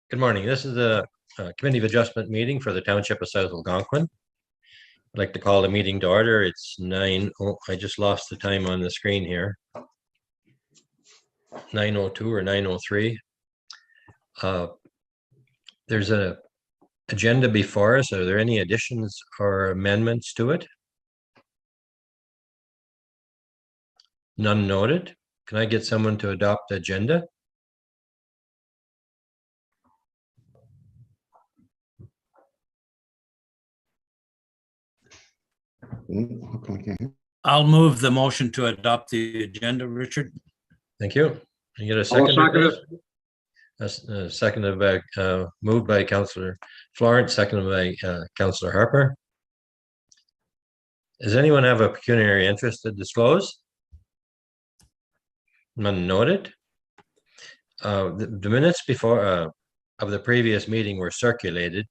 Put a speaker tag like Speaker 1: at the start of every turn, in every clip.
Speaker 1: Good morning. This is the Committee of Adjustment meeting for the Township of South Algonquin. I'd like to call the meeting to order. It's 9. Oh, I just lost the time on the screen here. 9:02 or 9:03. There's an agenda before us. Are there any additions or amendments to it? None noted. Can I get someone to adopt the agenda?
Speaker 2: I'll move the motion to adopt the agenda, Richard.
Speaker 1: Thank you. Can you get a second? Seconded by moved by Councillor Florence, seconded by Councillor Harper. Does anyone have a pecuniary interest to disclose? None noted. The minutes before of the previous meeting were circulated.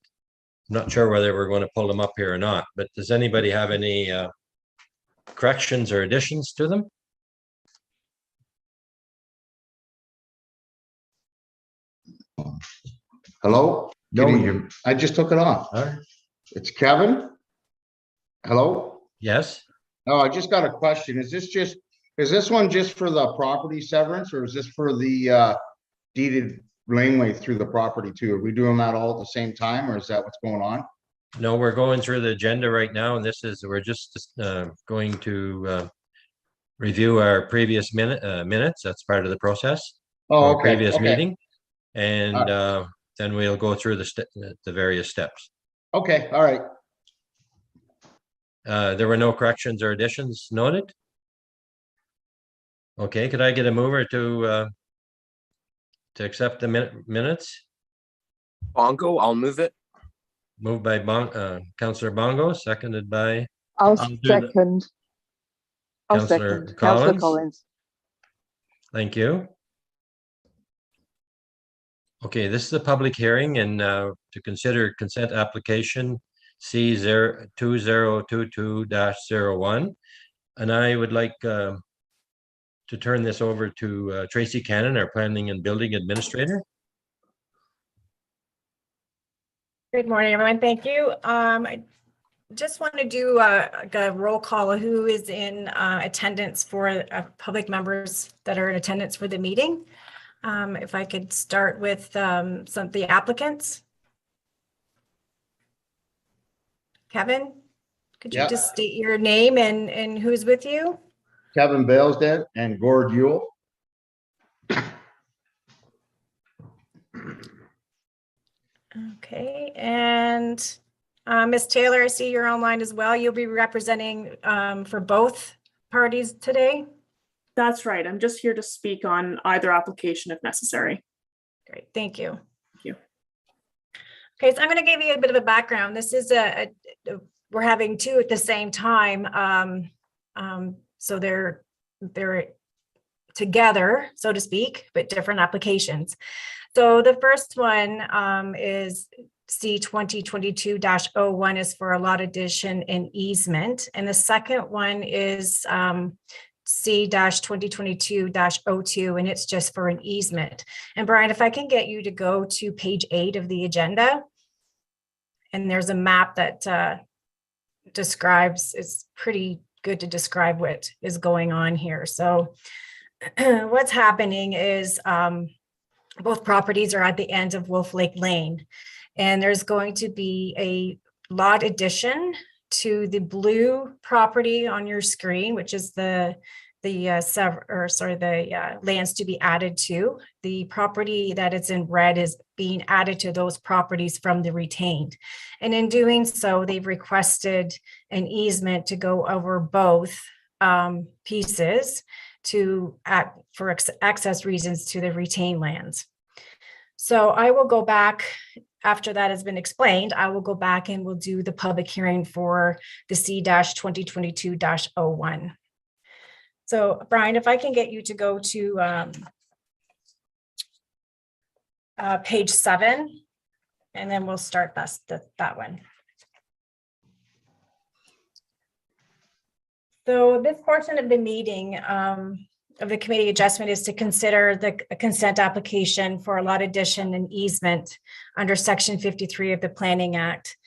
Speaker 1: I'm not sure whether we're going to pull them up here or not, but does anybody have any corrections or additions to them?
Speaker 3: Hello?
Speaker 1: No,
Speaker 3: I just took it off. It's Kevin. Hello?
Speaker 1: yes.
Speaker 3: Oh, I just got a question. Is this one just for the property severance, or is this for the deeded laneway through the property too? Are we doing that all at the same time, or is that what's going on?
Speaker 1: No, we're going through the agenda right now, and we're just going to review our previous minutes. That's part of the process.
Speaker 3: Oh,
Speaker 1: Our
Speaker 3: okay.
Speaker 1: previous meeting, and
Speaker 3: All
Speaker 1: then we'll go through the various steps.
Speaker 3: Okay, all right.
Speaker 1: There were no corrections or additions noted. Okay, could I get a mover to accept the minutes?
Speaker 4: Bongo, I'll move it.
Speaker 1: Moved by Councillor Bongo, seconded by
Speaker 5: I'll
Speaker 2: do
Speaker 5: second. I'll
Speaker 1: Councillor
Speaker 5: second. Councillor
Speaker 1: Collins.
Speaker 5: Collins.
Speaker 1: Thank you. Okay, this is a public hearing and to consider consent application C2022-01. And I would like to turn this over to Tracy Cannon, our Planning and Building Administrator.
Speaker 6: Good morning, everyone. Thank you. I just want to do a roll call. Who is in attendance for public members that are in attendance for the meeting? If I could start with some of the applicants. Kevin, could you just state your name and who's with you?
Speaker 3: Kevin Balesdead and Gord Ewell.
Speaker 6: Okay, and Ms. Taylor, I see you're online as well. You'll be representing for both parties today?
Speaker 7: That's right. I'm just here to speak on either application if necessary.
Speaker 6: Great, thank you.
Speaker 7: Thank you.
Speaker 6: Okay, so I'm going to give you a bit of a background. This is we're having two at the same time. So they're together, so to speak, but different applications. So the first one is C2022-01 is for a lot addition and easement. And the second one is C-2022-02, and it's just for an easement. And Brian, if I can get you to go to page 8 of the agenda, and there's a map that describes, it's pretty good to describe what is going on here. So what's happening is both properties are at the end of Wolf Lake Lane, and there's going to be a lot addition to the blue property on your screen, which is the lands to be added to. The property that is in red is being added to those properties from the retained. And in doing so, they've requested an easement to go over both pieces for access reasons to the retained lands. So I will go back after that has been explained. I will go back and we'll do the public hearing for the C-2022-01. So Brian, if I can get you to go to page 7, and then we'll start that one. So this portion of the meeting of the committee adjustment is to consider the consent application for a lot addition and easement under section 53 of the Planning Act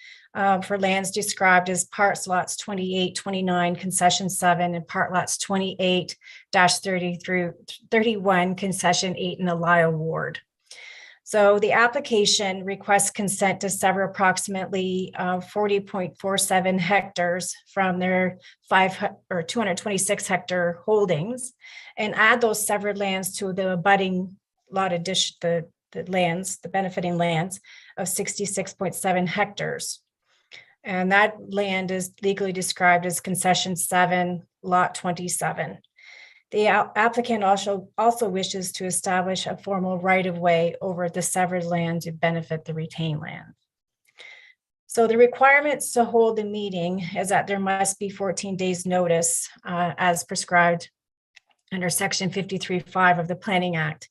Speaker 6: for lands described as parts lots 28, 29, concession 7, and part lots 28-30 through 31, concession 8 in the Lyle Ward. So the application requests consent to sever approximately 40.47 hectares from their 226 hectare holdings and add those severed lands to the abutting lot addition, the lands, the benefiting lands of 66.7 hectares. And that land is legally described as concession 7, lot 27. The applicant also wishes to establish a formal right-of-way over the severed land to benefit the retained land. So the requirements to hold the meeting is that there must be 14 days notice as prescribed under section 53.5 of the Planning Act.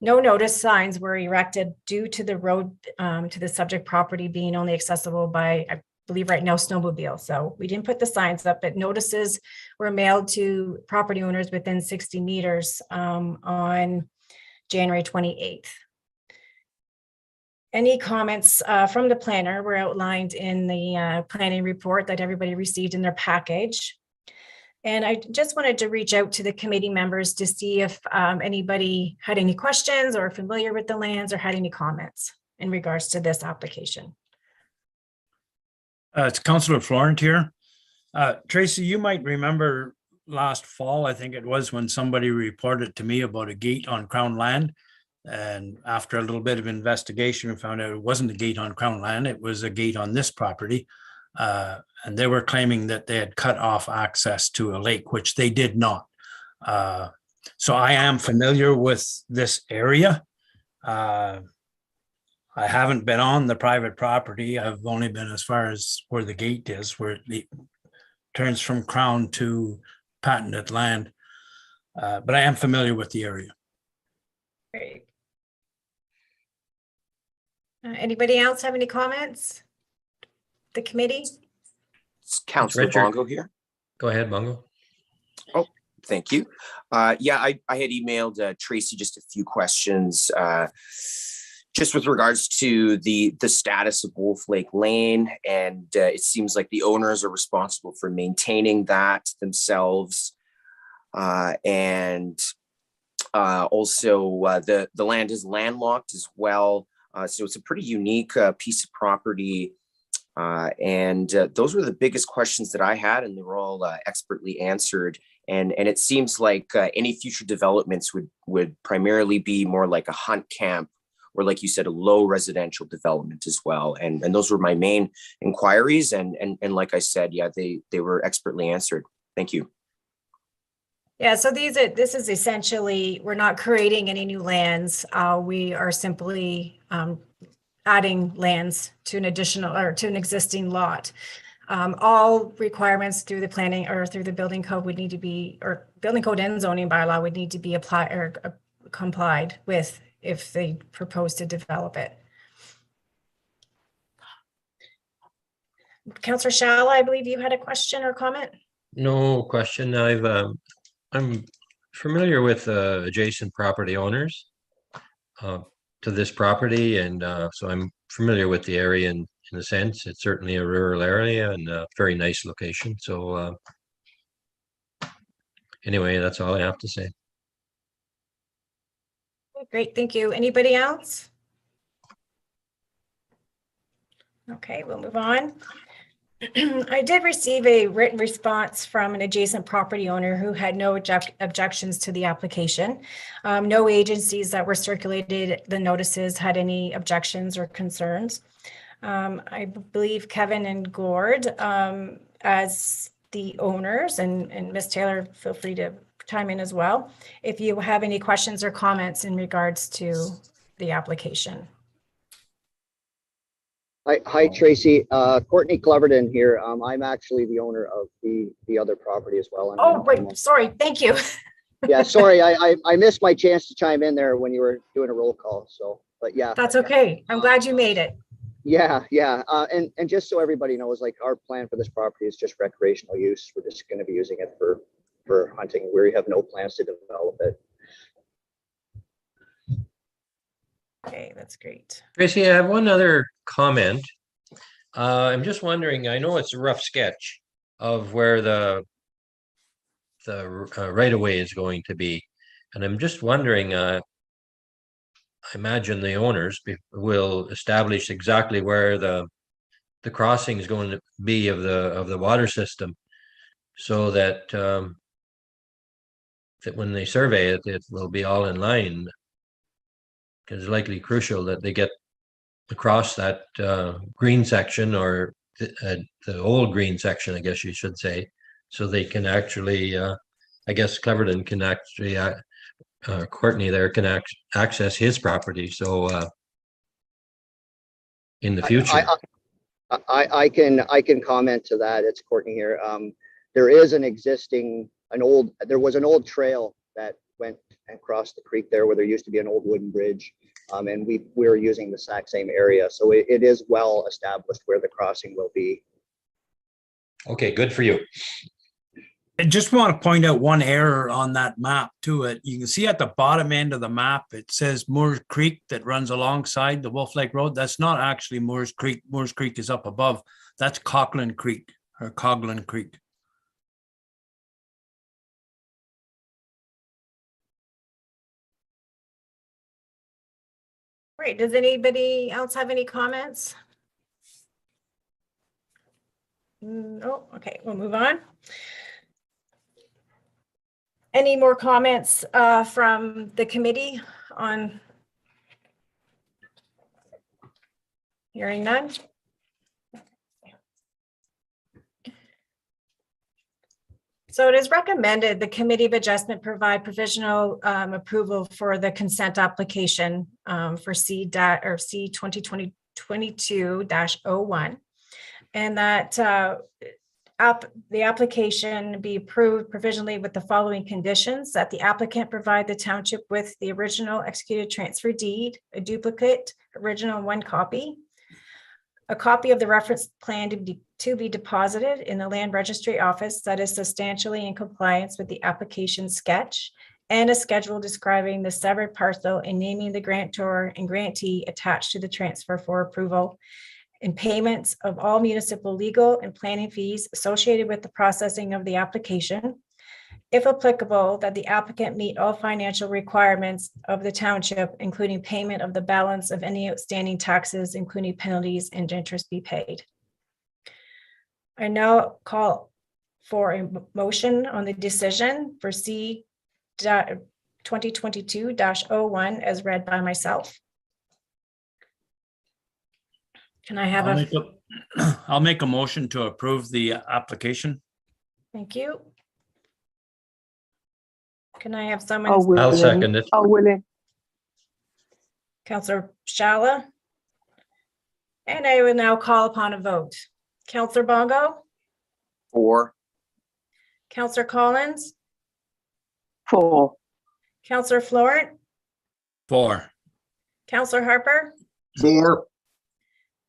Speaker 6: No notice signs were erected due to the road to the subject property being only accessible by, I believe right now, snowmobile. So we didn't put the signs up, but notices were mailed to property owners within 60 meters on January 28th. Any comments from the planner were outlined in the planning report that everybody received in their package. And I just wanted to reach out to the committee members to see if anybody had any questions or familiar with the lands or had any comments in regards to this application.
Speaker 2: It's Councillor Florent here. Tracy, you might remember last fall, I think it was, when somebody reported to me about a gate on Crown land. And after a little bit of investigation, we found out it wasn't a gate on Crown land, it was a gate on this property. And they were claiming that they had cut off access to a lake, which they did not. So I am familiar with this area. I haven't been on the private property. I've only been as far as where the gate is, where it turns from Crown to patented land. But I am familiar with the area.
Speaker 6: Great. Anybody else have any comments? The committee?
Speaker 4: It's Councillor
Speaker 1: Richard.
Speaker 4: Bongo here.
Speaker 1: Go ahead, Bungo.
Speaker 4: Thank you. Yeah, I had emailed Tracy just a few questions just with regards to the status of Wolf Lake Lane. And it seems like the owners are responsible for maintaining that themselves. And also the land is landlocked as well. So it's a pretty unique piece of property. And those were the biggest questions that I had, and they were all expertly answered. And it seems like any future developments would primarily be more like a hunt camp, or like you said, a low residential development as well. And those were my main inquiries. And like I said, yeah, they were expertly answered. Thank you.
Speaker 6: Yeah, so this is essentially, we're not creating any new lands. We are simply adding lands to an additional or to an existing lot. All requirements through the planning or through the building code would need to be, or building code and zoning bylaw would need to be applied or complied with if they propose to develop it. Councillor Shalla, I believe you had a question or comment?
Speaker 1: No question. I'm familiar with adjacent property owners to this property, and so I'm familiar with the area in a sense. It's certainly a rural area and a very nice location. So anyway, that's all I have to say.
Speaker 6: Great, thank you. Anybody else? Okay, we'll move on. I did receive a written response from an adjacent property owner who had no objections to the application. No agencies that were circulated the notices had any objections or concerns. I believe Kevin and Gord as the owners, and Ms. Taylor, feel free to chime in as well if you have any questions or comments in regards to the application.
Speaker 8: Hi, Tracy. Courtney Cleverton here. I'm actually the owner of the other property as well.
Speaker 6: Oh, wait, sorry. Thank you.
Speaker 8: Yeah, sorry. I missed my chance to chime in there when you were doing a roll call. So, but yeah.
Speaker 6: That's okay. I'm glad you made it.
Speaker 8: Yeah. And just so everybody knows, like, our plan for this property is just recreational use. We're just going to be using it for for hunting. We have no plans to develop it.
Speaker 6: Okay, that's great.
Speaker 1: Tracy, I have one other comment. I'm just wondering, I know it's a rough sketch of where the right of way is going to be. And I'm just wondering, I imagine the owners will establish exactly where the crossing is going to be of the water system, so that that when they survey it, it will be all in line. Because it's likely crucial that they get across that green section, or the old green section, I guess you should say, so they can actually, I guess Cleverton can actually, Courtney there can access his property. So in the future.
Speaker 8: I can comment to that. It's Courtney here. There is there was an old trail that went and crossed the creek there, where there used to be an old wooden bridge. And we're using the exact same area. So it is well established where the crossing will be.
Speaker 1: Okay, good for you.
Speaker 2: I just want to point out one error on that map too. You can see at the bottom end of the map, it says Moores Creek that runs alongside the Wolf Lake Road. That's not actually Moores Creek. Moores Creek is up above. That's Coghlan Creek or Coghlan Creek.
Speaker 6: Great. Does anybody else have any comments? Oh, okay, we'll move on. Any more comments from the committee on? Hearing none. So it is recommended the Committee of Adjustment provide provisional approval for the consent application for C 2022-01, and that the application be approved provisionally with the following conditions: that the applicant provide the township with the original executed transfer deed, a duplicate original 1 copy, a copy of the reference plan to be deposited in the land registry office that is substantially in compliance with the application sketch, and a schedule describing the severed parcel and naming the grantor and grantee attached to the transfer for approval, and payments of all municipal legal and planning fees associated with the processing of the application. If applicable, that the applicant meet all financial requirements of the township, including payment of the balance of any outstanding taxes, including penalties and interest be paid. I now call for a motion on the decision for C 2022-01 as read by myself. Can I have
Speaker 2: I'll make a motion to approve the application.
Speaker 6: Thank you. Can I have someone?
Speaker 5: Oh, William.
Speaker 1: I'll second it.
Speaker 5: Oh, William.
Speaker 6: Councillor Shala. And I will now call upon a vote. Councillor Bongo,
Speaker 4: 4,
Speaker 6: Councillor Collins,
Speaker 5: 4,
Speaker 6: Councillor Florent,
Speaker 2: 4.
Speaker 6: Councillor Harper,
Speaker 3: 4,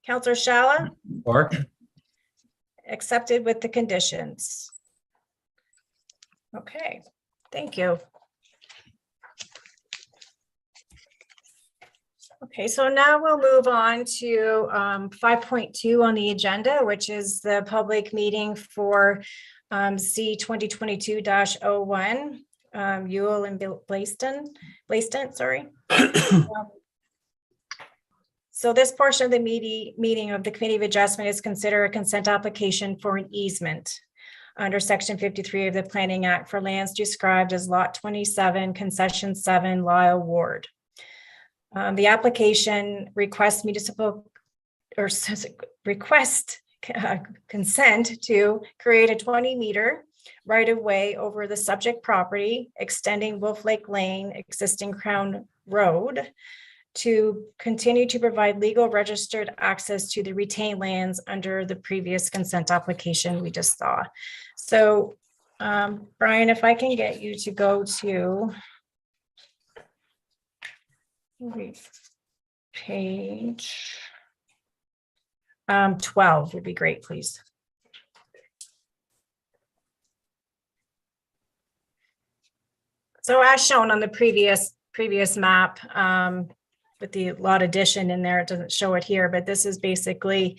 Speaker 6: Councillor Shala,
Speaker 1: Or
Speaker 6: accepted with the conditions. Okay, thank you. Okay, so now we'll move on to 5.2 on the agenda, which is the public meeting for C 2022-01, Ewell and Blaisdon, sorry. So this portion of the meeting of the Committee of Adjustment is considered a consent application for an easement under Section 53 of the Planning Act for lands described as Lot 27, Concession 7, Lyle Ward. The application requests consent to create a 20-meter right-of-way over the subject property, extending Wolf Lake Lane, existing Crown Road, to continue to provide legal registered access to the retained lands under the previous consent application we just saw. So, Brian, if I can get you to go to page 12 would be great, please. So as shown on the previous map, with the lot addition in there, it doesn't show it here, but this is basically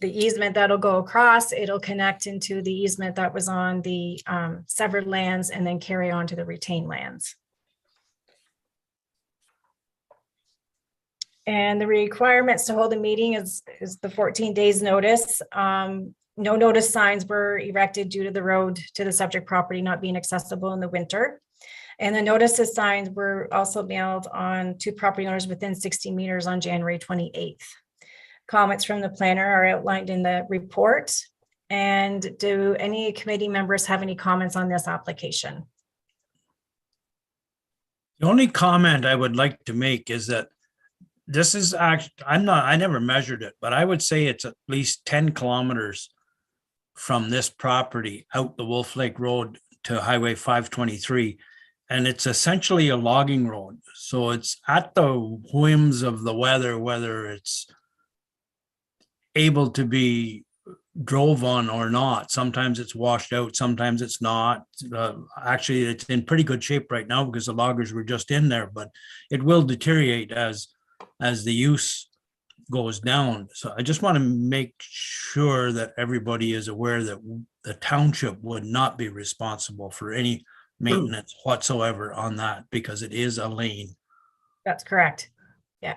Speaker 6: the easement that'll go across. It'll connect into the easement that was on the severed lands and then carry on to the retained lands. And the requirements to hold a meeting is the 14 days notice. No notice signs were erected due to the road to the subject property not being accessible in the winter. And the notices signs were also mailed on to property owners within 60 meters on January 28th. Comments from the planner are outlined in the report. And do any committee members have any comments on this application?
Speaker 2: The only comment I would like to make is that this is actually, I never measured it, but I would say it's at least 10 kilometers from this property out the Wolf Lake Road to Highway 523. And it's essentially a logging road. So it's at the whims of the weather, whether it's able to be drove on or not. Sometimes it's washed out, sometimes it's not. Actually, it's in pretty good shape right now because the loggers were just in there, but it will deteriorate as the use goes down. So I just want to make sure that everybody is aware that the township would not be responsible for any maintenance whatsoever on that because it is a lane.
Speaker 6: That's correct. Yeah.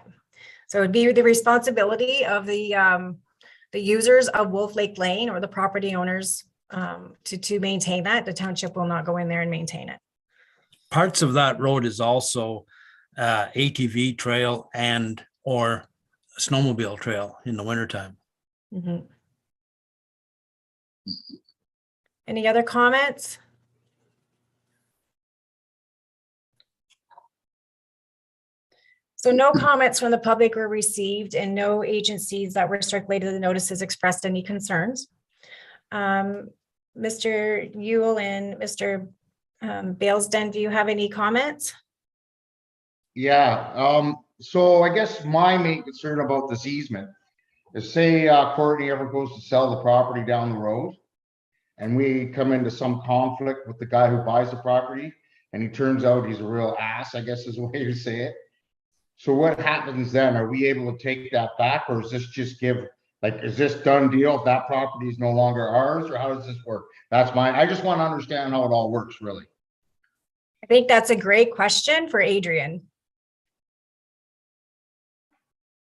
Speaker 6: So it'd be the responsibility of the users of Wolf Lake Lane or the property owners to maintain that. The township will not go in there and maintain it.
Speaker 2: Parts of that road is also ATV trail and or snowmobile trail in the wintertime.
Speaker 6: Mm-hmm. Any other comments? So no comments from the public were received and no agencies that were circulated the notices expressed any concerns. Mr. Ewell and Mr. Balesden, do you have any comments?
Speaker 3: Yeah, so I guess my main concern about this easement is say Courtney ever goes to sell the property down the road and we come into some conflict with the guy who buys the property and he turns out he's a real ass, I guess is the way to say it. So what happens then? Are we able to take that back, or is this just is this done deal if that property is no longer ours, or how does this work? That's mine. I just want to understand how it all works, really.
Speaker 6: I think that's a great question for Adrian.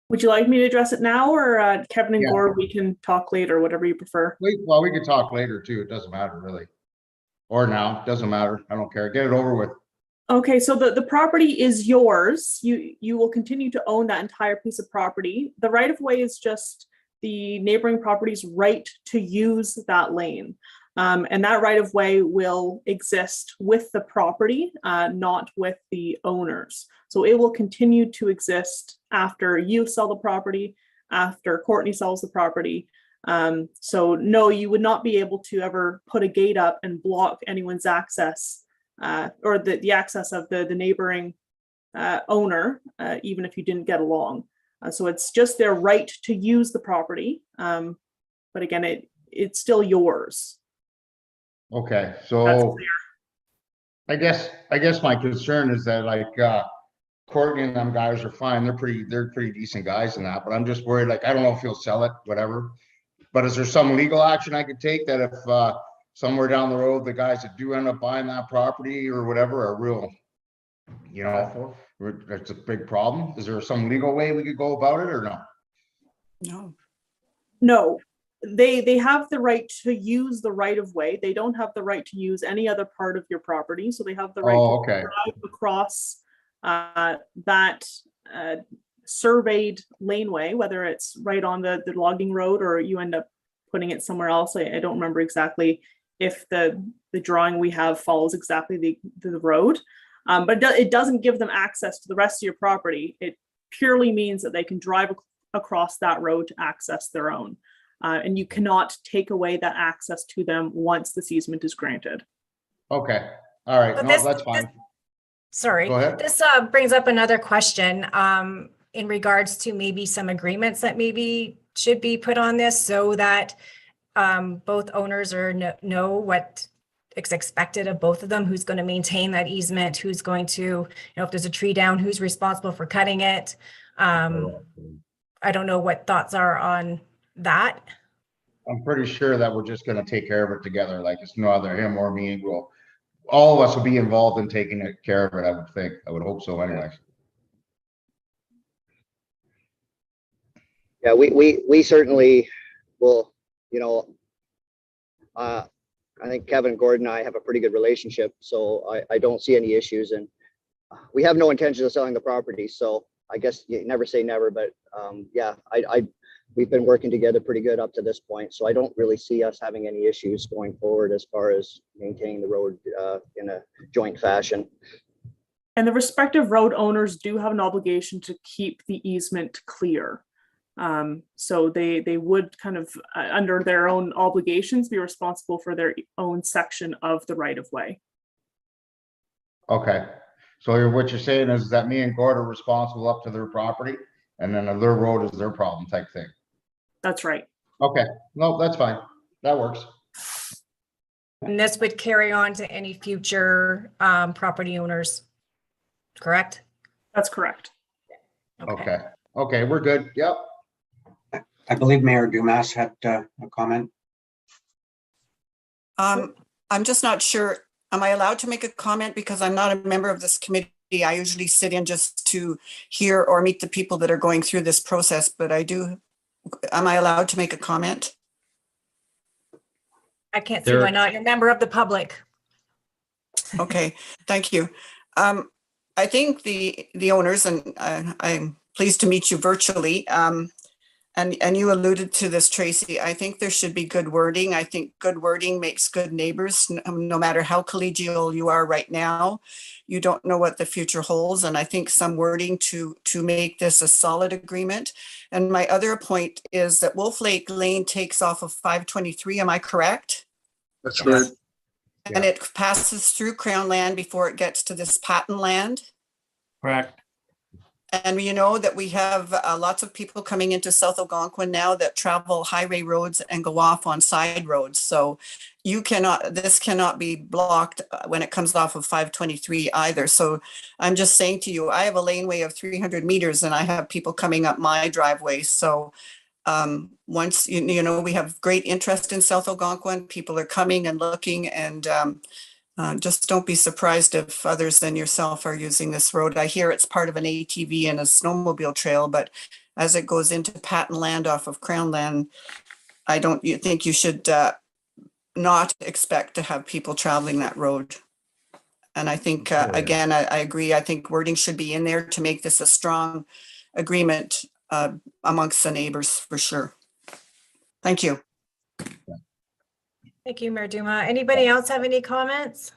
Speaker 7: Would you like me to address it now, or Kevin and Gore, we can talk later, whatever you prefer?
Speaker 3: Well, we can talk later too. It doesn't matter really. Or now, doesn't matter. I don't care. Get it over with.
Speaker 7: Okay, so the property is yours. You will continue to own that entire piece of property. The right of way is just the neighboring property's right to use that lane. And that right of way will exist with the property, not with the owners. So it will continue to exist after you sell the property, after Courtney sells the property. So no, you would not be able to ever put a gate up and block anyone's access or the access of the neighboring owner, even if you didn't get along. So it's just their right to use the property. But again, it's still yours.
Speaker 3: Okay, so I guess my concern is that Courtney and them guys are fine. They're pretty decent guys in that, but I'm just worried, I don't know if he'll sell it, whatever. But is there some legal action I could take that if somewhere down the road, the guys that do end up buying that property or whatever are real, it's a big problem. Is there some legal way we could go about it or no?
Speaker 7: No, they have the right to use the right of way. They don't have the right to use any other part of your property. So they have the right to drive across that surveyed laneway, whether it's right on the logging road or you end up putting it somewhere else. I don't remember exactly if the drawing we have follows exactly the road, but it doesn't give them access to the rest of your property. It purely means that they can drive across that road to access their own. And you cannot take away that access to them once the easement is granted.
Speaker 3: Okay, all right, no, that's fine.
Speaker 6: Sorry,
Speaker 3: go ahead.
Speaker 6: This brings up another question in regards to maybe some agreements that maybe should be put on this so that both owners know what it's expected of both of them, who's going to maintain that easement, who's going to, if there's a tree down, who's responsible for cutting it. I don't know what thoughts are on that.
Speaker 3: I'm pretty sure that we're just gonna take care of it together, like it's no other him or me, all of us will be involved in taking care of it, I would think, I would hope so anyway.
Speaker 8: Yeah, we certainly will, I think Kevin, Gordon, and I have a pretty good relationship, so I don't see any issues, and we have no intention of selling the property. So I guess you never say never, but yeah, we've been working together pretty good up to this point, so I don't really see us having any issues going forward as far as maintaining the road in a joint fashion.
Speaker 7: And the respective road owners do have an obligation to keep the easement clear. So they would kind of, under their own obligations, be responsible for their own section of the right of way.
Speaker 3: Okay, so what you're saying is that me and Gord are responsible up to their property, and then their road is their problem type thing.
Speaker 7: That's right.
Speaker 3: Okay, no, that's fine, that works.
Speaker 6: And this would carry on to any future property owners, correct?
Speaker 7: That's correct.
Speaker 3: Okay, we're good, yep.
Speaker 9: I believe Mayor Dumas had a comment.
Speaker 10: I'm just not sure. Am I allowed to make a comment? Because I'm not a member of this committee. I usually sit in just to hear or meet the people that are going through this process, but am I allowed to make a comment?
Speaker 6: I can't see why not. You're a member of the public.
Speaker 10: Okay, thank you. I think the owners, and I'm pleased to meet you virtually, and you alluded to this, Tracy. I think there should be good wording. I think good wording makes good neighbors, no matter how collegial you are right now. You don't know what the future holds. And I think some wording to make this a solid agreement. And my other point is that Wolf Lake Lane takes off of 523. Am I correct?
Speaker 3: That's good.
Speaker 10: And it passes through Crown land before it gets to this patent land.
Speaker 2: Correct.
Speaker 10: And you know that we have lots of people coming into South Algonquin now that travel highway roads and go off on side roads. So this cannot be blocked when it comes off of 523 either. So I'm just saying to you, I have a laneway of 300 meters and I have people coming up my driveway. So once, we have great interest in South Algonquin, people are coming and looking, and just don't be surprised if others than yourself are using this road. I hear it's part of an ATV and a snowmobile trail, but as it goes into patent land off of Crown land, you think you should not expect to have people traveling that road. And I think, again, I agree. I think wording should be in there to make this a strong agreement amongst the neighbors for sure. Thank you.
Speaker 6: Thank you, Mayor Duma. Anybody else have any comments?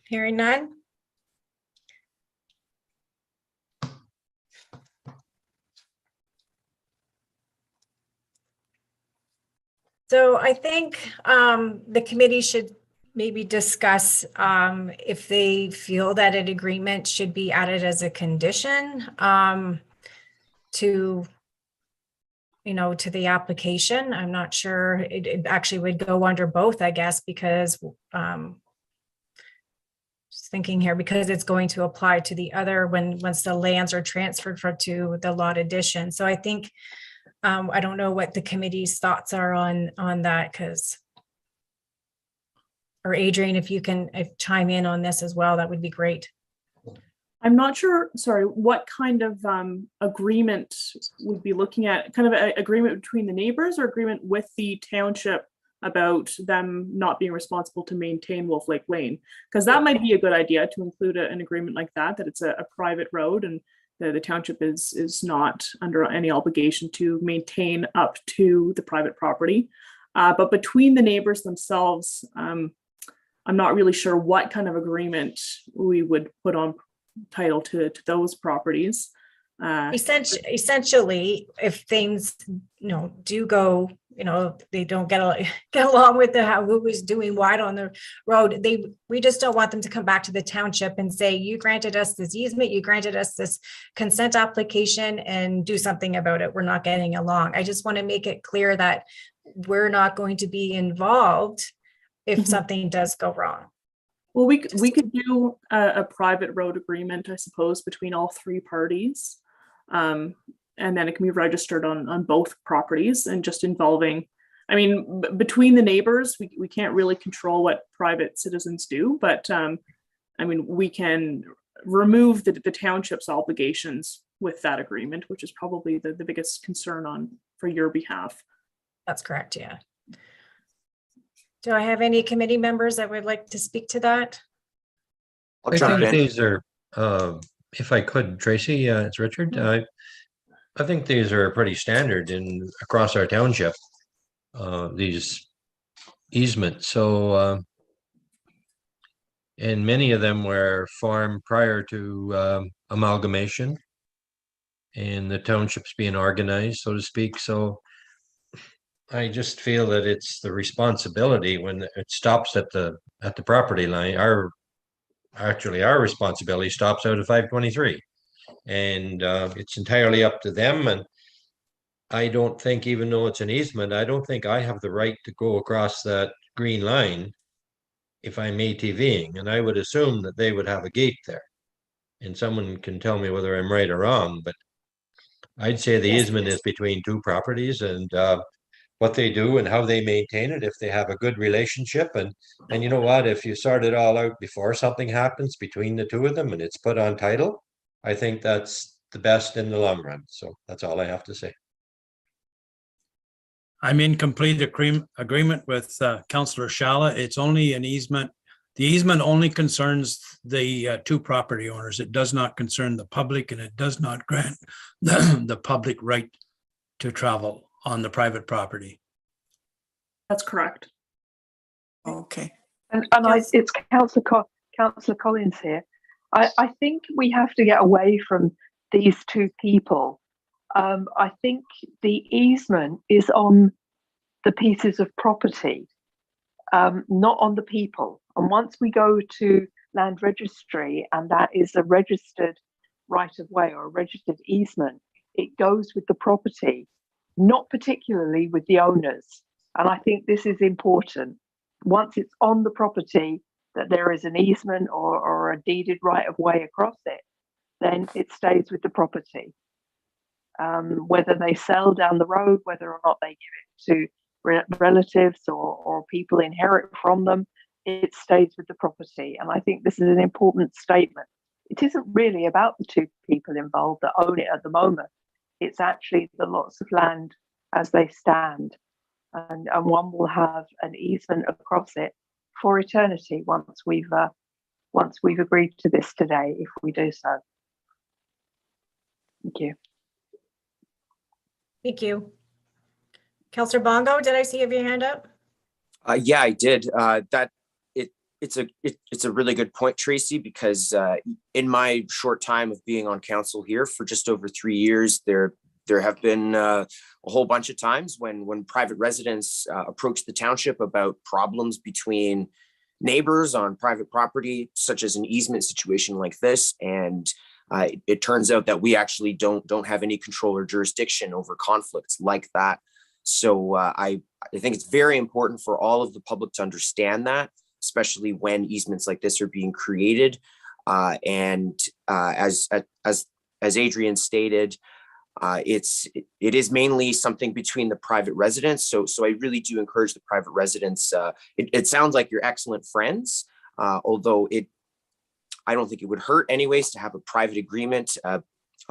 Speaker 6: Hearing none. So I think the committee should maybe discuss if they feel that an agreement should be added as a condition to the application. I'm not sure it actually would go under both, I guess, because just thinking here, because it's going to apply to the other once the lands are transferred to the lot addition. So I think I don't know what the committee's thoughts are on that, or Adrian, if you can chime in on this as well, that would be great.
Speaker 7: I'm not sure, sorry, what kind of agreement we'd be looking at, kind of an agreement between the neighbors or agreement with the township about them not being responsible to maintain Wolf Lake Lane? Because that might be a good idea to include an agreement like that it's a private road and the township is not under any obligation to maintain up to the private property. But between the neighbors themselves, I'm not really sure what kind of agreement we would put on title to those properties.
Speaker 6: Essentially, if things do go they don't get along with who was doing wide on the road. We just don't want them to come back to the township and say, you granted us this easement, you granted us this consent application, and do something about it. We're not getting along. I just want to make it clear that we're not going to be involved if something does go wrong.
Speaker 7: Well, we could do a private road agreement, I suppose, between all three parties. And then it can be registered on both properties, and just involving, I mean, between the neighbors, we can't really control what private citizens do, but I mean, we can remove the township's obligations with that agreement, which is probably the biggest concern for your behalf.
Speaker 6: That's correct, yeah. Do I have any committee members that would like to speak to that?
Speaker 1: I think these are, if I could, Tracy, it's Richard. I think these are pretty standard across our township, these easements. So, and many of them were formed prior to amalgamation and the townships being organized, so to speak. So I just feel that it's the responsibility when it stops at the property line. Our responsibility stops out at 523. And it's entirely up to them. And I don't think, even though it's an easement, I don't think I have the right to go across that green line if I'm ATVing. And I would assume that they would have a gate there. And someone can tell me whether I'm right or wrong, but I'd say the easement is between two properties, and what they do and how they maintain it, if they have a good relationship. And you know what, if you sort it all out before something happens between the two of them and it's put on title, I think that's the best in the long run. So that's all I have to say.
Speaker 2: I'm in complete agreement with Councillor Shala. It's only an easement. The easement only concerns the two property owners. It does not concern the public, and it does not grant the public right to travel on the private property.
Speaker 7: That's correct.
Speaker 10: Okay.
Speaker 5: And it's Councillor Collins here. I think we have to get away from these two people. I think the easement is on the pieces of property, not on the people. And once we go to land registry, and that is a registered right of way or a registered easement, it goes with the property, not particularly with the owners. And I think this is important. Once it's on the property, that there is an easement or a deeded right of way across it, then it stays with the property. Whether they sell down the road, whether or not they give it to relatives or people inherit from them, it stays with the property. And I think this is an important statement. It isn't really about the two people involved that own it at the moment. It's actually the lots of land as they stand. And one will have an easement across it for eternity once we've agreed to this today, if we do so. Thank you.
Speaker 6: Thank you. Councillor Bongo, did I see you have your hand up?
Speaker 4: Yeah, I did. It's a really good point, Tracy, because in my short time of being on council here for just over 3 years, there have been a whole bunch of times when private residents approach the township about problems between neighbors on private property, such as an easement situation like this. And it turns out that we actually don't have any control or jurisdiction over conflicts like that. So I think it's very important for all of the public to understand that, especially when easements like this are being created. And as Adrian stated, it is mainly something between the private residents. So I really do encourage the private residents. It sounds like you're excellent friends, although I don't think it would hurt anyways to have a private agreement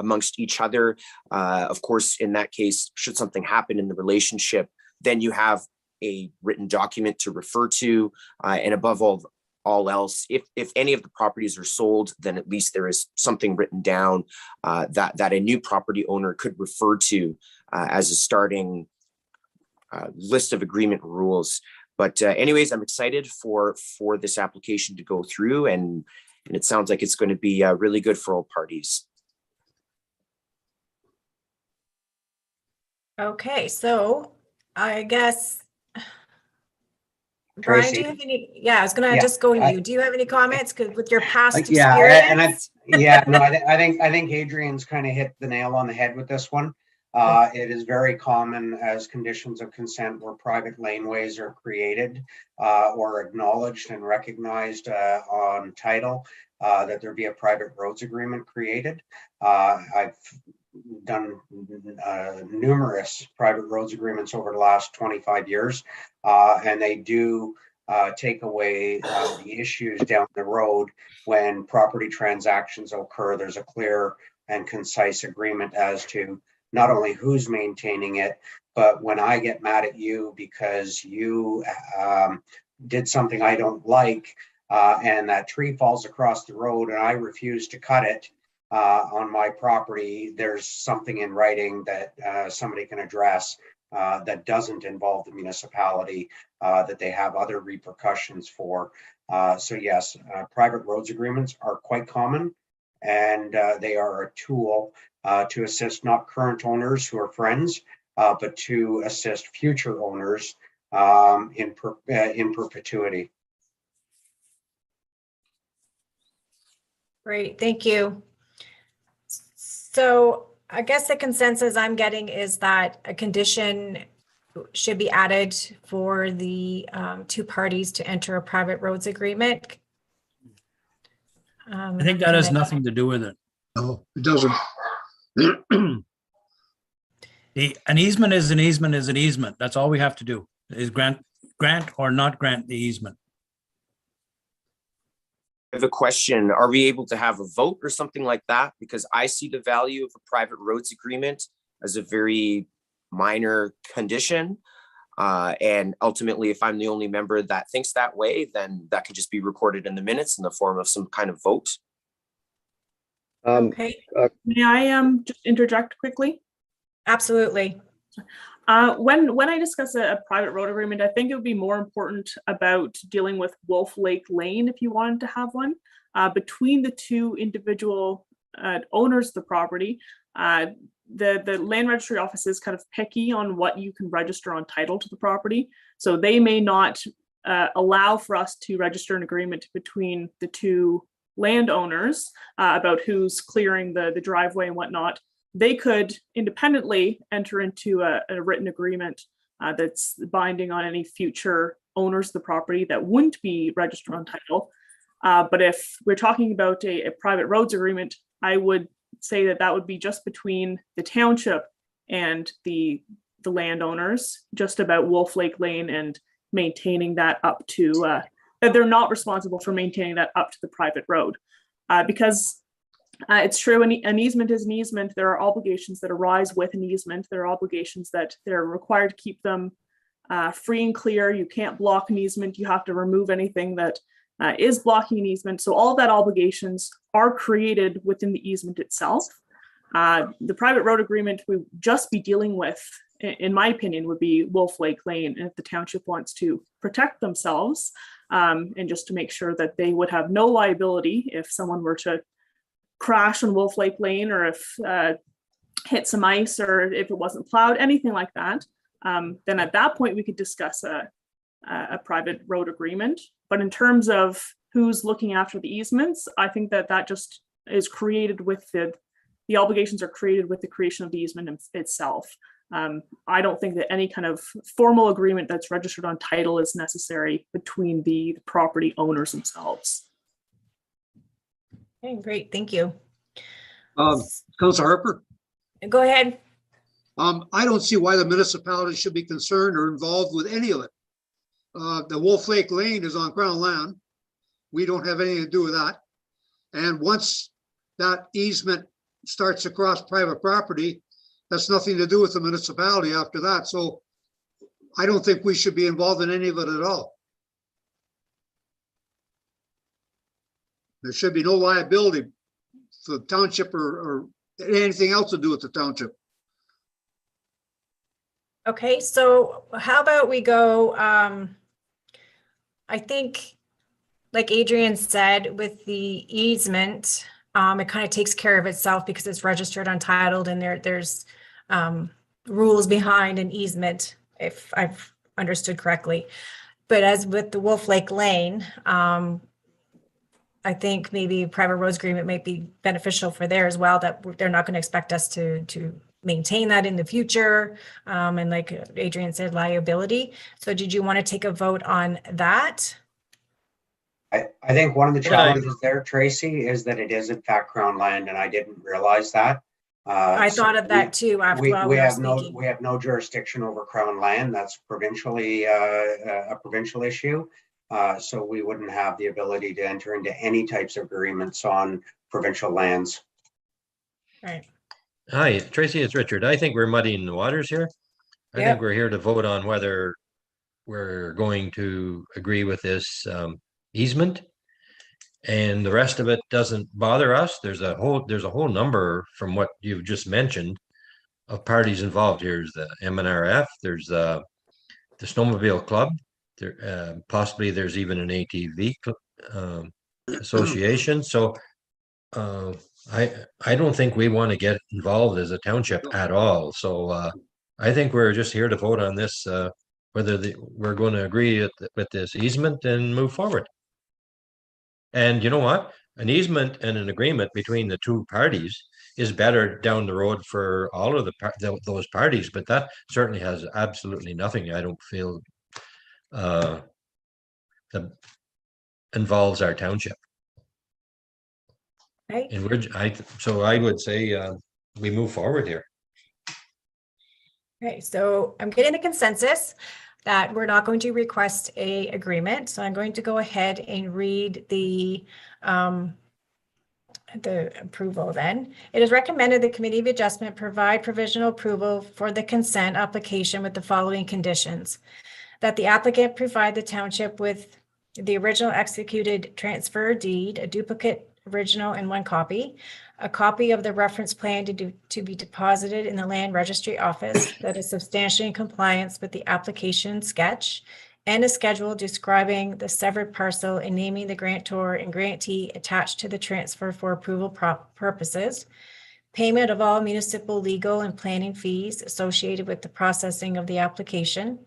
Speaker 4: amongst each other. Of course, in that case, should something happen in the relationship, then you have a written document to refer to, and above all else, if any of the properties are sold, then at least there is something written down that a new property owner could refer to as a starting list of agreement rules. But anyways, I'm excited for this application to go through, and it sounds like it's going to be really good for all parties.
Speaker 6: Okay, so I guess. Brian, do you
Speaker 9: Tracy?
Speaker 6: have any? Yeah, I was gonna
Speaker 9: Yeah,
Speaker 6: just go to
Speaker 9: I-
Speaker 6: you. Do you have any comments? Because with your past
Speaker 9: Yeah, and I,
Speaker 6: experience?
Speaker 9: yeah, no, I think Adrian's kind of hit the nail on the head with this one. It is very common as conditions of consent where private laneways are created or acknowledged and recognized on title, that there be a private roads agreement created. I've done numerous private roads agreements over the last 25 years, and they do take away the issues down the road when property transactions occur. There's a clear and concise agreement as to not only who's maintaining it, but when I get mad at you because you did something I don't like, and that tree falls across the road and I refuse to cut it on my property, there's something in writing that somebody can address that doesn't involve the municipality, that they have other repercussions for. So yes, private roads agreements are quite common, and they are a tool to assist not current owners who are friends, but to assist future owners in perpetuity.
Speaker 6: Great, thank you. So I guess the consensus I'm getting is that a condition should be added for the two parties to enter a private roads agreement.
Speaker 2: I think that has nothing to do with it.
Speaker 11: No, it doesn't.
Speaker 2: An easement is an easement is an easement. That's all we have to do is grant or not grant the easement.
Speaker 4: I have a question. Are we able to have a vote or something like that? Because I see the value of a private roads agreement as a very minor condition. And ultimately, if I'm the only member that thinks that way, then that could just be recorded in the minutes in the form of some kind of vote.
Speaker 6: Okay,
Speaker 7: May I just interject quickly?
Speaker 6: absolutely.
Speaker 7: When I discuss a private road agreement, I think it would be more important about dealing with Wolf Lake Lane if you wanted to have one. Between the two individual owners of the property, the land registry office is kind of picky on what you can register on title to the property. So they may not allow for us to register an agreement between the two landowners about who's clearing the driveway and whatnot. They could independently enter into a written agreement that's binding on any future owners of the property that wouldn't be registered on title. But if we're talking about a private roads agreement, I would say that would be just between the township and the landowners, just about Wolf Lake Lane and maintaining that up to, that they're not responsible for maintaining that up to the private road. Because it's true, an easement is an easement. There are obligations that arise with an easement. There are obligations that they're required to keep them free and clear. You can't block an easement. You have to remove anything that is blocking an easement. So all of that obligations are created within the easement itself. The private road agreement we would just be dealing with, in my opinion, would be Wolf Lake Lane. And if the township wants to protect themselves and just to make sure that they would have no liability if someone were to crash on Wolf Lake Lane, or if hit some ice, or if it wasn't plowed, anything like that, then at that point we could discuss a private road agreement. But in terms of who's looking after the easements, I think that just is created with the obligations are created with the creation of the easement itself. I don't think that any kind of formal agreement that's registered on title is necessary between the property owners themselves.
Speaker 6: Okay, great, thank you.
Speaker 11: Councilor Harper,
Speaker 6: Go ahead.
Speaker 11: I don't see why the municipality should be concerned or involved with any of it. The Wolf Lake Lane is on Crown land. We don't have anything to do with that. And once that easement starts across private property, that's nothing to do with the municipality after that. So I don't think we should be involved in any of it at all. There should be no liability for the township or anything else to do with the township.
Speaker 6: Okay, so how about we go, I think, like Adrian said, with the easement, it kind of takes care of itself because it's registered, untitled, and there's rules behind an easement if I've understood correctly. But as with the Wolf Lake Lane, I think maybe private roads agreement might be beneficial for there as well, that they're not going to expect us to maintain that in the future. And like Adrian said, liability. So did you want to take a vote on that?
Speaker 9: I think one of the
Speaker 1: Yeah.
Speaker 9: challenges there, Tracy, is that it is in fact Crown land, and I didn't realize that.
Speaker 6: I
Speaker 9: So
Speaker 6: thought of that too after while we were speaking.
Speaker 9: we have no jurisdiction over Crown land. That's provincially a provincial issue. So we wouldn't have the ability to enter into any types of agreements on provincial lands.
Speaker 6: Right.
Speaker 1: Hi, Tracy, it's Richard. I think we're muddying the waters here. I
Speaker 6: Yep.
Speaker 1: think we're here to vote on whether we're going to agree with this easement. And the rest of it doesn't bother us. There's a whole number from what you've just mentioned of parties involved. Here's the MNRF, there's the Snowmobile Club, there possibly there's even an ATV association. So I don't think we want to get involved as a township at all. So I think we're just here to vote on this, whether we're going to agree with this easement and move forward. And you know what? An easement and an agreement between the two parties is better down the road for all of those parties, but that certainly has absolutely nothing, I don't feel, that involves our township.
Speaker 6: Right.
Speaker 1: And so I would say we move forward here.
Speaker 6: Okay, so I'm getting the consensus that we're not going to request a agreement. So I'm going to go ahead and read the approval then. It is recommended the Committee of Adjustment provide provisional approval for the consent application with the following conditions. That the applicant provide the township with the original executed transfer deed, a duplicate original and one copy, a copy of the reference plan to be deposited in the land registry office that is substantially in compliance with the application sketch, and a schedule describing the severed parcel and naming the grantor and grantee attached to the transfer for approval purposes, payment of all municipal legal and planning fees associated with the processing of the application.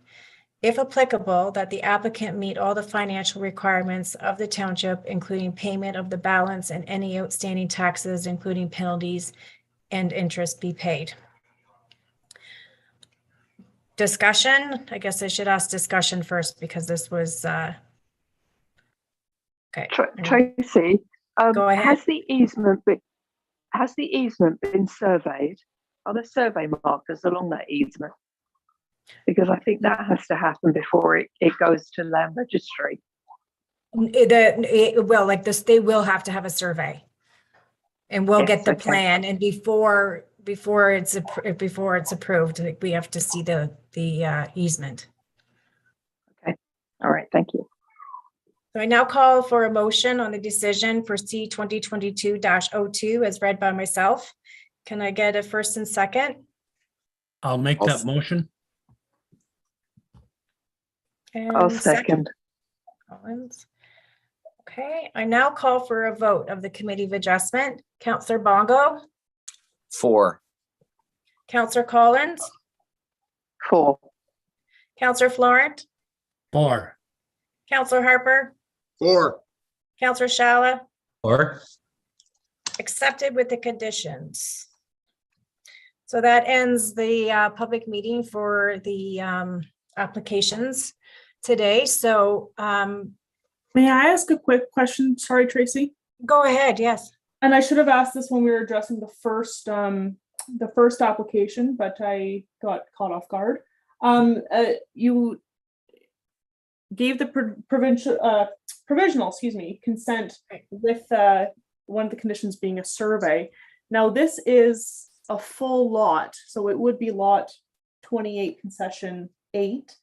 Speaker 6: If applicable, that the applicant meet all the financial requirements of the township, including payment of the balance and any outstanding taxes, including penalties and interest be paid. Discussion, I guess I should ask discussion first because this was, okay.
Speaker 5: Tracy,
Speaker 6: Go ahead.
Speaker 5: has the easement been surveyed? Are there survey markers along that easement? Because I think that has to happen before it goes to land registry.
Speaker 6: Well, like this, they will have to have a survey. And we'll
Speaker 5: Yes,
Speaker 6: get the
Speaker 5: okay.
Speaker 6: plan, and before it's approved, like, we have to see the easement.
Speaker 5: Okay, all right, thank you.
Speaker 6: So I now call for a motion on the decision for C 2022-02 as read by myself. Can I get a first and second?
Speaker 2: I'll make that motion.
Speaker 5: I'll
Speaker 6: And
Speaker 5: second.
Speaker 6: Collins. Okay, I now call for a vote of the Committee of Adjustment. Councillor Bongo,
Speaker 4: 4.
Speaker 6: Councillor Collins,
Speaker 5: 4.
Speaker 6: Councillor Florent,
Speaker 2: 4.
Speaker 6: Councillor Harper,
Speaker 11: 4.
Speaker 6: Councillor Shala,
Speaker 1: Or
Speaker 6: accepted with the conditions. So that ends the public meeting for the applications today. So
Speaker 7: May I ask a quick question? Sorry, Tracy.
Speaker 6: go ahead, yes.
Speaker 7: And I should have asked this when we were addressing the first application, but I got caught off guard. You gave the provisional, consent with one of the conditions being a survey. Now this is a full lot, so it would be lot 28, concession 8.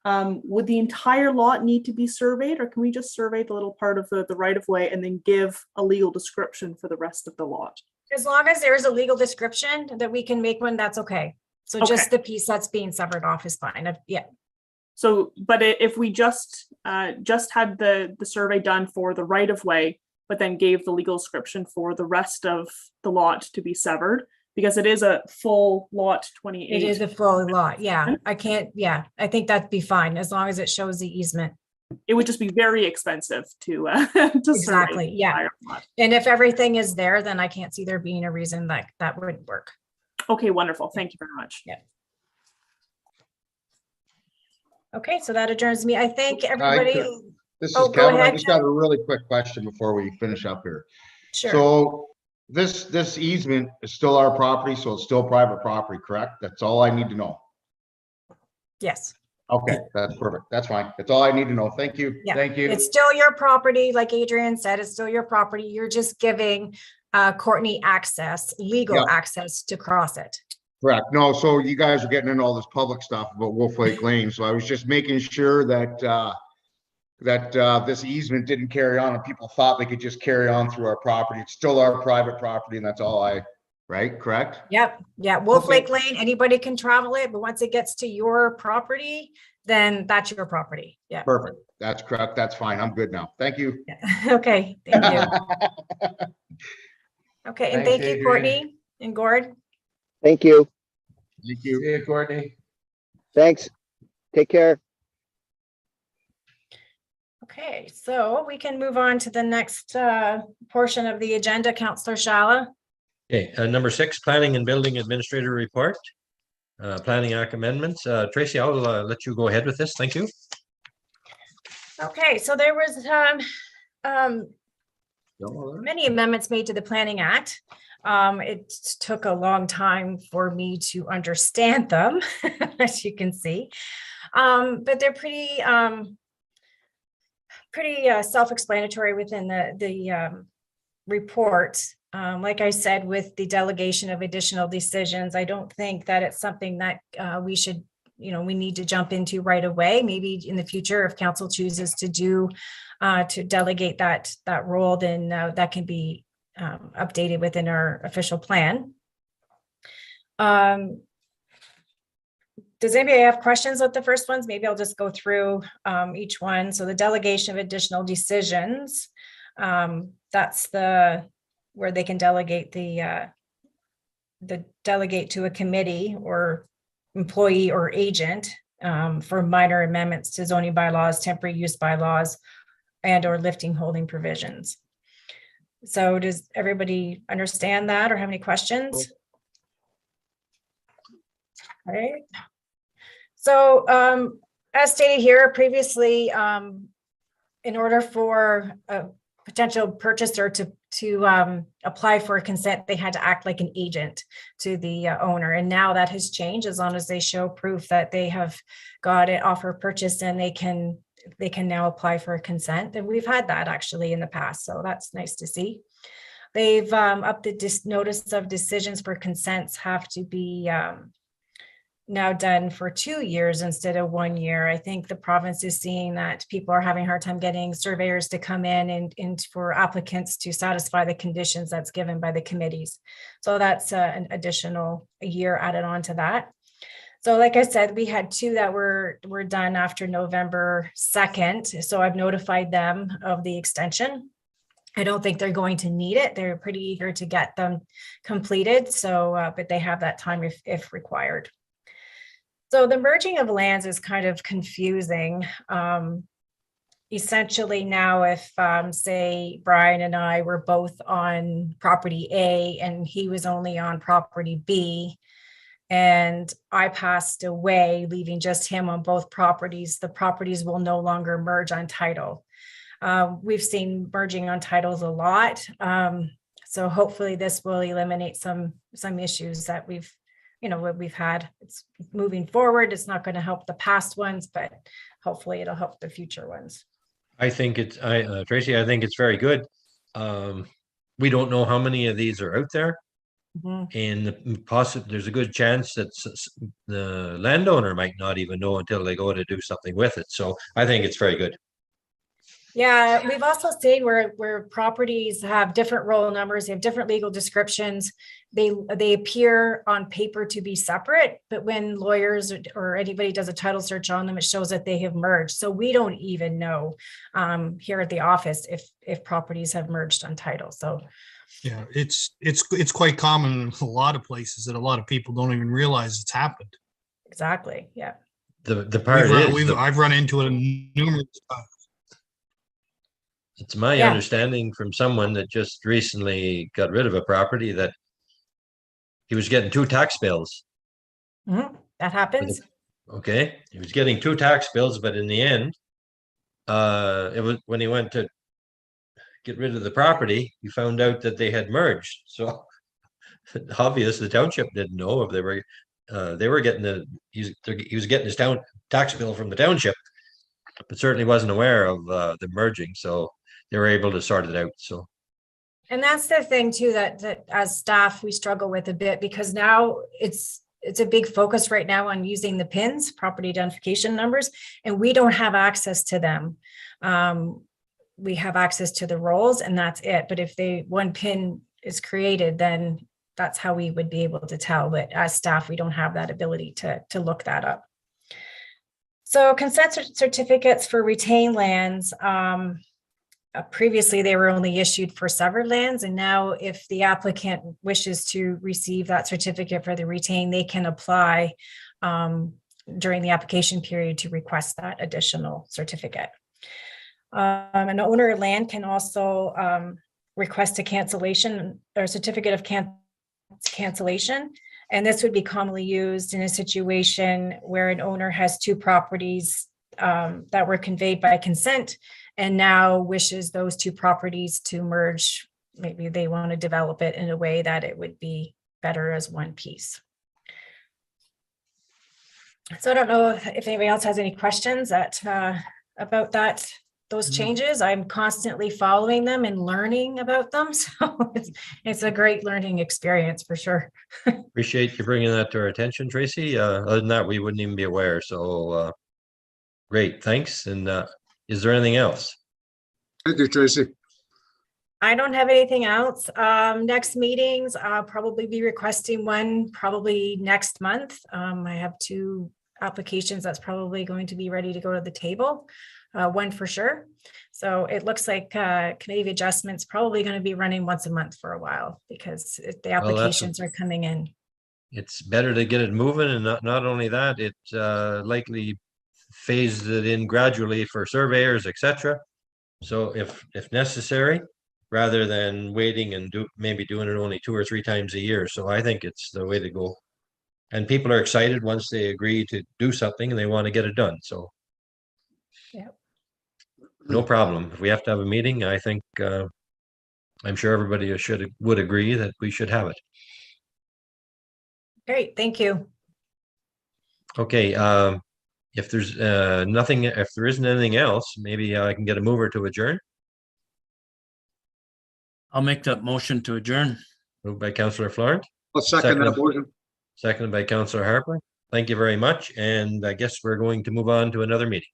Speaker 7: Would the entire lot need to be surveyed, or can we just survey the little part of the right of way and then give a legal description for the rest of the lot?
Speaker 6: As long as there is a legal description that we can make one, that's okay. So just the piece that's being severed off is fine. Yeah.
Speaker 7: So, but if we just had the survey done for the right of way, but then gave the legal description for the rest of the lot to be severed, because it is a full lot 28.
Speaker 6: It is a full lot. Yeah, I can't. Yeah, I think that'd be fine as long as it shows the easement.
Speaker 7: It would just be very expensive to survey
Speaker 6: Exactly.
Speaker 7: the
Speaker 6: Yeah.
Speaker 7: entire lot.
Speaker 6: And if everything is there, then I can't see there being a reason that that wouldn't work.
Speaker 7: Okay, wonderful. Thank you very much.
Speaker 6: Yeah. Okay, so that adjourns me. I thank everybody.
Speaker 3: This is
Speaker 6: Oh, go
Speaker 3: Kevin. I
Speaker 6: ahead,
Speaker 3: just got a really quick question before we finish up here.
Speaker 6: Sure.
Speaker 3: So this easement is still our property, so it's still private property, correct? That's all I need to know.
Speaker 6: Yes.
Speaker 3: Okay, that's perfect. That's fine. That's all I need to know. Thank you.
Speaker 6: Yeah.
Speaker 3: Thank you.
Speaker 6: It's still your property. Like Adrian said, it's still your property. You're just giving Courtney access, legal
Speaker 3: Yeah.
Speaker 6: access to cross it.
Speaker 3: Correct. No, so you guys are getting into all this public stuff about Wolf Lake Lane, so I was just making sure that this easement didn't carry on and people thought they could just carry on through our property. It's still our private property and that's all right? Correct?
Speaker 6: Yep. Yeah. Wolf
Speaker 3: Okay.
Speaker 6: Lake Lane, anybody can travel it, but once it gets to your property, then that's your property. Yeah.
Speaker 3: Perfect. That's correct. That's fine. I'm good now. Thank you.
Speaker 6: Okay. Thank you. Okay. And
Speaker 9: Thanks,
Speaker 6: thank you,
Speaker 9: Adrian.
Speaker 6: Courtney and Gord.
Speaker 8: Thank you.
Speaker 3: Thank you.
Speaker 9: See you, Courtney.
Speaker 8: Thanks. Take care.
Speaker 6: Okay, so we can move on to the next portion of the agenda, Councillor Shala.
Speaker 1: Okay, number 6, Planning and Building Administrator Report. Planning Act amendments. Tracy, I'll let you go ahead with this. Thank you.
Speaker 6: Okay, so there was many amendments made to the Planning Act. It took a long time for me to understand them, as you can see. But they're pretty self-explanatory within the report. Like I said, with the delegation of additional decisions, I don't think that it's something that we should, we need to jump into right away. Maybe in the future, if council chooses to delegate that role, then that can be updated within our official plan. Does anybody have questions with the first ones? Maybe I'll just go through each one. So the delegation of additional decisions, that's where they can delegate the delegate to a committee or employee or agent for minor amendments to zoning bylaws, temporary use bylaws, and or lifting holding provisions. So does everybody understand that or have any questions? All right. So as stated here previously, in order for a potential purchaser to apply for a consent, they had to act like an agent to the owner. And now that has changed, as long as they show proof that they have got an offer of purchase and they can now apply for a consent. And we've had that actually in the past. So that's nice to see. They've upped the notice of decisions for consents have to be now done for 2 years instead of 1 year. I think the province is seeing that people are having a hard time getting surveyors to come in and for applicants to satisfy the conditions that's given by the committees. So that's an additional year added on to that. So like I said, we had 2 that were done after November 2nd. So I've notified them of the extension. I don't think they're going to need it. They're pretty eager to get them completed. So, but they have that time if required. So the merging of lands is kind of confusing. Essentially now, if say Brian and I were both on property A and he was only on property B, and I passed away, leaving just him on both properties, the properties will no longer merge on title. We've seen merging on titles a lot. So hopefully this will eliminate some issues that we've had. It's moving forward. It's not going to help the past ones, but hopefully it'll help the future ones.
Speaker 1: I think Tracy, I think it's very good. We don't know how many of these are out there. And there's a good chance that the landowner might not even know until they go to do something with it. So I think it's very good.
Speaker 6: Yeah, we've also seen where properties have different roll numbers, they have different legal descriptions. They appear on paper to be separate, but when lawyers or anybody does a title search on them, it shows that they have merged. So we don't even know here at the office if properties have merged on title. So
Speaker 12: Yeah, it's quite common in a lot of places that a lot of people don't even realize it's happened.
Speaker 6: exactly, yeah.
Speaker 1: The part is,
Speaker 12: I've run into it numerous times.
Speaker 1: it's my
Speaker 6: Yeah.
Speaker 1: understanding from someone that just recently got rid of a property that he was getting 2 tax bills.
Speaker 6: Mhm, that happens.
Speaker 1: Okay, he was getting 2 tax bills, but in the end, it was when he went to get rid of the property, he found out that they had merged. So obvious the township didn't know if they were getting he was getting his tax bill from the township, but certainly wasn't aware of the merging. So they were able to sort it out. So.
Speaker 6: And that's the thing too, that as staff, we struggle with a bit, because now it's a big focus right now on using the PINs, property identification numbers, and we don't have access to them. We have access to the rolls and that's it. But if one PIN is created, then that's how we would be able to tell. But as staff, we don't have that ability to look that up. So consent certificates for retained lands, previously, they were only issued for severed lands, and now if the applicant wishes to receive that certificate for the retained, they can apply during the application period to request that additional certificate. An owner of land can also request a cancellation or a certificate of cancellation, and this would be commonly used in a situation where an owner has 2 properties that were conveyed by consent and now wishes those 2 properties to merge. Maybe they want to develop it in a way that it would be better as one piece. So I don't know if anybody else has any questions about those changes. I'm constantly following them and learning about them. So it's a great learning experience for sure.
Speaker 1: Appreciate you bringing that to our attention, Tracy. Other than that, we wouldn't even be aware. So great, thanks. And is there anything else?
Speaker 11: Thank you, Tracy.
Speaker 6: I don't have anything else. Next meetings, I'll probably be requesting one probably next month. I have 2 applications that's probably going to be ready to go to the table, one for sure. So it looks like committee of adjustments probably going to be running once a month for a while because the applications are coming in.
Speaker 1: It's better to get it moving, and not only that, it likely phases it in gradually for surveyors, etc. So if necessary, rather than waiting and maybe doing it only 2 or 3 times a year. So I think it's the way to go. And people are excited once they agree to do something and they want to get it done. So
Speaker 6: yeah,
Speaker 1: no problem. If we have to have a meeting, I think I'm sure everybody would agree that we should have it.
Speaker 6: Great, thank you.
Speaker 1: Okay, if there's nothing, if there isn't anything else, maybe I can get a mover to adjourn.
Speaker 2: I'll make that motion to adjourn.
Speaker 1: Moved by Councillor Florent.
Speaker 11: I'll second that motion.
Speaker 1: Seconded by Councillor Harper. Thank you very much. And I guess we're going to move on to another meeting.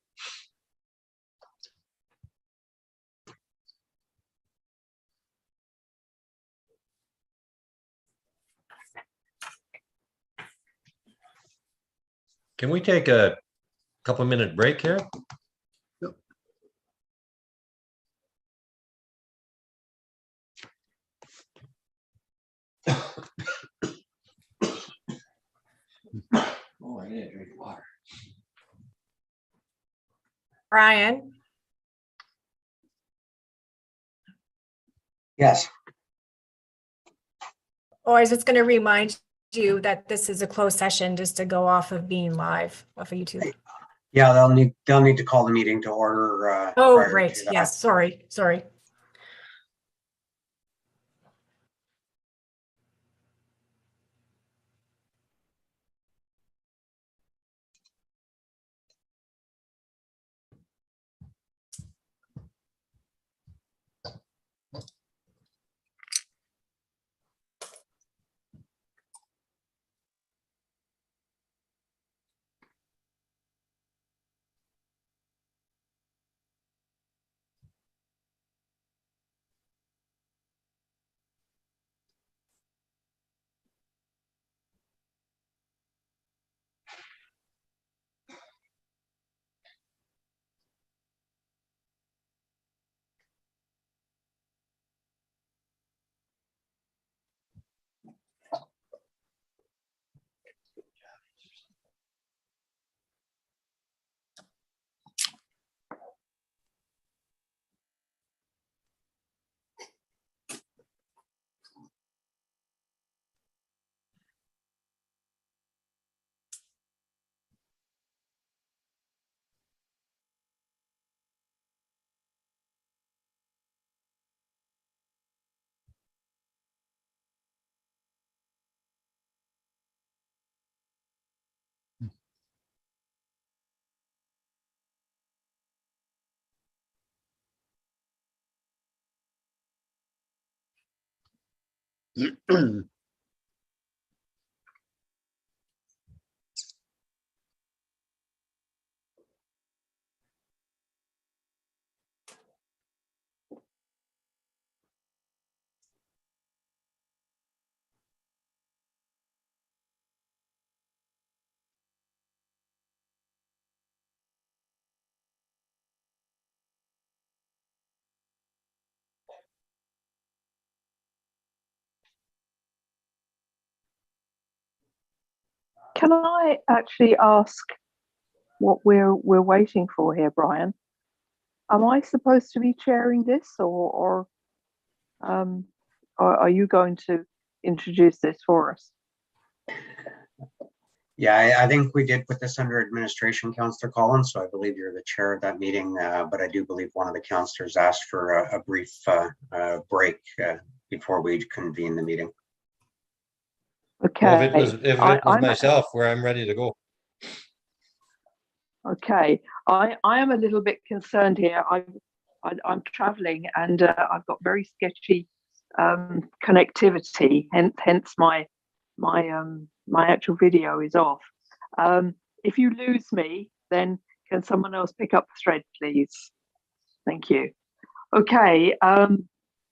Speaker 1: Can we take a couple-minute break here?
Speaker 11: Yep.
Speaker 1: Oh, I need to drink water.
Speaker 6: Brian,
Speaker 9: Yes.
Speaker 6: or is it going to remind you that this is a closed session just to go off of being live off of YouTube?
Speaker 9: Yeah, they'll need to call the meeting to order.
Speaker 6: Oh,
Speaker 9: prior
Speaker 6: right.
Speaker 9: to that.
Speaker 6: Yes. Sorry.
Speaker 5: Can I actually ask what we're waiting for here, Brian? Am I supposed to be chairing this, or are you going to introduce this for us?
Speaker 9: Yeah, I think we did put this under administration, Councillor Collins, so I believe you're the chair of that meeting, but I do believe one of the councillors asked for a brief break before we convene the meeting.
Speaker 5: Okay.
Speaker 1: Well, if it was
Speaker 5: I'm
Speaker 1: myself, where I'm ready to go.
Speaker 5: okay. I am a little bit concerned here. I'm traveling and I've got very sketchy connectivity, hence my actual video is off. If you lose me, then can someone else pick up the thread, please? Thank you. Okay,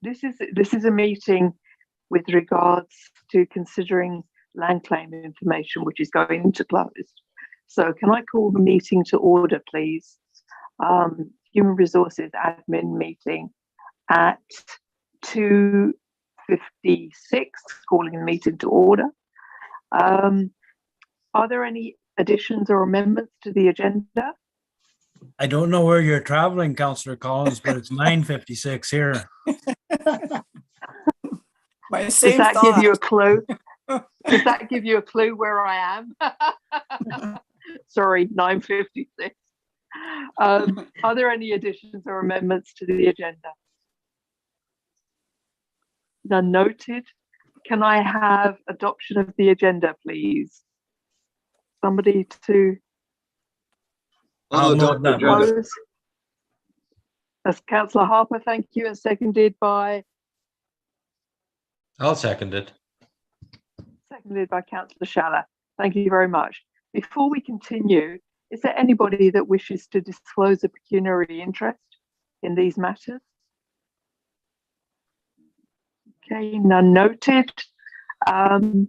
Speaker 5: this is a meeting with regards to considering land claim information, which is going into closed. So can I call the meeting to order, please? Human Resources Admin meeting at 2:56, calling the meeting to order. Are there any additions or amendments to the agenda?
Speaker 2: I don't know where you're traveling, Councillor Collins, but it's 9:56 here.
Speaker 10: My
Speaker 5: Does
Speaker 10: same
Speaker 5: that give you a
Speaker 10: thought.
Speaker 5: clue? Does that give you a clue where I am? Sorry, 9:56. Are there any additions or amendments to the agenda? None noted. Can I have adoption of the agenda, please? Somebody to
Speaker 2: I'll move that motion.
Speaker 5: propose? That's Councillor Harper, thank you, and seconded by
Speaker 1: I'll second it.
Speaker 5: Councillor Schaller. Thank you very much. Before we continue, is there anybody that wishes to disclose a pecuniary interest in these matters? Okay, none noted. And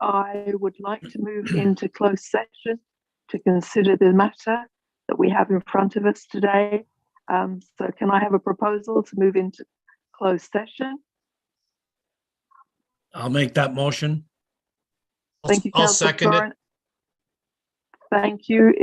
Speaker 5: I would like to move into closed session to consider the matter that we have in front of us today. So can I have a proposal to move into closed session?
Speaker 2: I'll make that motion.
Speaker 5: Thank you,
Speaker 12: I'll
Speaker 5: Councillor
Speaker 12: second it.
Speaker 5: Florin. Thank you.